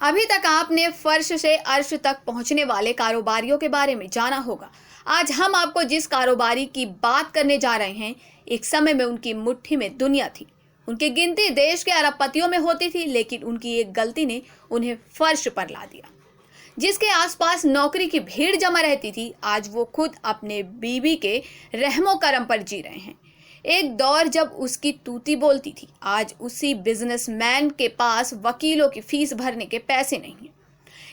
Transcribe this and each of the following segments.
अभी तक आपने फर्श से अर्श तक पहुंचने वाले कारोबारियों के बारे में जाना होगा। आज हम आपको जिस कारोबारी की बात करने जा रहे हैं, एक समय में उनकी मुट्ठी में दुनिया थी। उनकी गिनती देश के अरबपतियों में होती थी, लेकिन उनकी एक गलती ने उन्हें फर्श पर ला दिया। जिसके आसपास नौकरी की भीड़ जमा रहती थी, आज वो खुद अपने बीवी के रहमो करम पर जी रहे हैं। एक दौर जब उसकी तूती बोलती थी, आज उसी बिजनेसमैन के पास वकीलों की फीस भरने के पैसे नहीं हैं।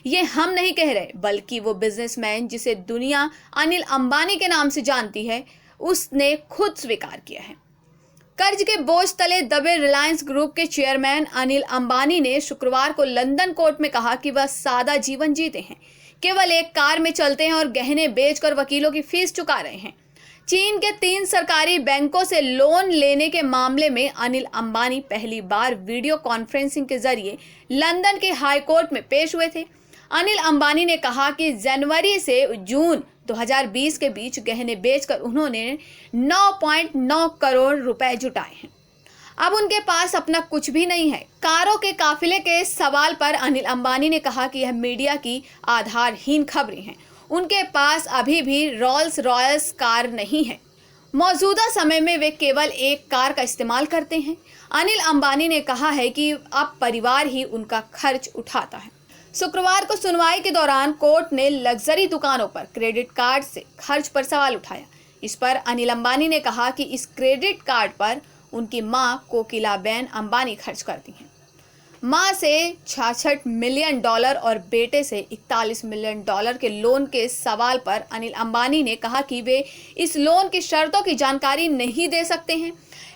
ये हम नहीं कह रहे, बल्कि वो बिजनेसमैन जिसे दुनिया अनिल अंबानी के नाम से जानती है, उसने खुद स्वीकार किया है। कर्ज के बोझ तले दबे रिलायंस ग्रुप के चेयरमैन अनिल अंबानी ने शुक्रवार को लंदन कोर्ट में कहा कि वह सादा जीवन जीते हैं, केवल एक कार में चलते हैं और गहने बेचकर वकीलों की फीस चुका रहे हैं। चीन के 3 सरकारी बैंकों से लोन लेने के मामले में अनिल अंबानी पहली बार वीडियो कॉन्फ्रेंसिंग के जरिए लंदन के हाई कोर्ट में पेश हुए थे। अनिल अंबानी ने कहा कि जनवरी से जून 2020 के बीच गहने बेचकर उन्होंने 9.9 करोड़ रुपए जुटाए हैं। अब उनके पास अपना कुछ भी नहीं है। कारों के काफिले के सवाल पर अनिल अंबानी ने कहा कि यह मीडिया की आधारहीन खबरें हैं। उनके पास अभी भी रोल्स रॉयस कार नहीं है। मौजूदा समय में वे केवल एक कार का इस्तेमाल करते हैं। अनिल अंबानी ने कहा है कि अब परिवार ही उनका खर्च उठाता है। शुक्रवार को सुनवाई के दौरान कोर्ट ने लग्जरी दुकानों पर क्रेडिट कार्ड से खर्च पर सवाल उठाया। इस पर अनिल अंबानी ने कहा कि इस क्रेडिट कार्ड पर उनकी मां कोकिलाबेन अंबानी खर्च करती हैं। मां से $66 मिलियन और बेटे से $41 मिलियन के लोन के सवाल पर अनिल अंबानी ने कहा कि वे इस लोन की शर्तों की जानकारी नहीं दे सकते हैं,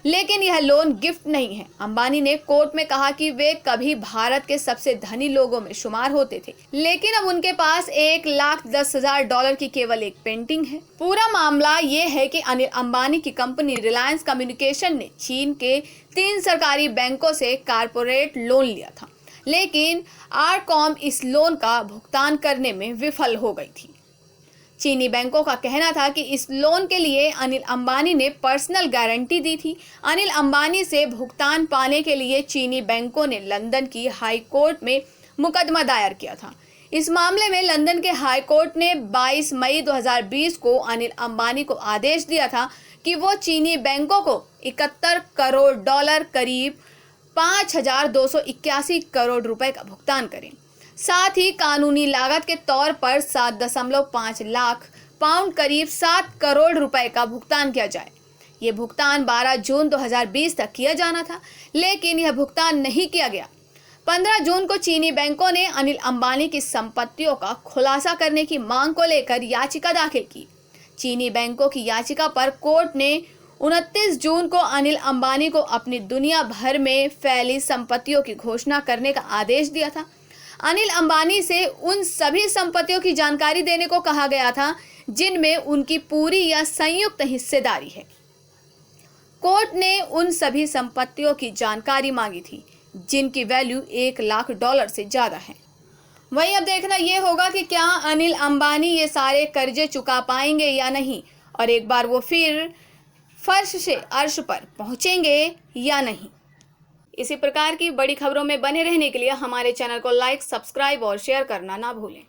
लेकिन यह लोन गिफ्ट नहीं है। अंबानी ने कोर्ट में कहा कि वे कभी भारत के सबसे धनी लोगों में शुमार होते थे, लेकिन अब उनके पास $1,10,000 की केवल एक पेंटिंग है। पूरा मामला ये है कि अनिल अंबानी की कंपनी रिलायंस कम्युनिकेशन ने चीन के 3 सरकारी बैंकों से कारपोरेट लोन लिया था, लेकिन आरकॉम इस लोन का भुगतान करने में विफल हो गई थी। चीनी बैंकों का कहना था कि इस लोन के लिए अनिल अंबानी ने पर्सनल गारंटी दी थी। अनिल अंबानी से भुगतान पाने के लिए चीनी बैंकों ने लंदन की हाई कोर्ट में मुकदमा दायर किया था। इस मामले में लंदन के हाई कोर्ट ने 22 मई 2020 को अनिल अंबानी को आदेश दिया था कि वो चीनी बैंकों को $71 करोड़ करीब 5,281 करोड़ रुपए का भुगतान करें। साथ ही कानूनी लागत के तौर पर 7.5 लाख पाउंड करीब 7 करोड़ रुपए का भुगतान किया जाए। ये भुगतान 12 जून 2020 तक किया जाना था, लेकिन यह भुगतान नहीं किया गया। 15 जून को चीनी बैंकों ने अनिल अंबानी की संपत्तियों का खुलासा करने की मांग को लेकर याचिका दाखिल की। चीनी बैंकों की याचिका पर कोर्ट ने 29 जून को अनिल अंबानी को अपनी दुनिया भर में फैली संपत्तियों की घोषणा करने का आदेश दिया था। अनिल अंबानी से उन सभी संपत्तियों की जानकारी देने को कहा गया था जिनमें उनकी पूरी या संयुक्त हिस्सेदारी है। कोर्ट ने उन सभी संपत्तियों की जानकारी मांगी थी जिनकी वैल्यू $1 लाख से ज्यादा है। वहीं अब देखना यह होगा कि क्या अनिल अंबानी ये सारे कर्जे चुका पाएंगे या नहीं, और एक बार वो फिर फर्श से अर्श पर पहुंचेंगे या नहीं। इसी प्रकार की बड़ी खबरों में बने रहने के लिए हमारे चैनल को लाइक, सब्सक्राइब और शेयर करना ना भूलें।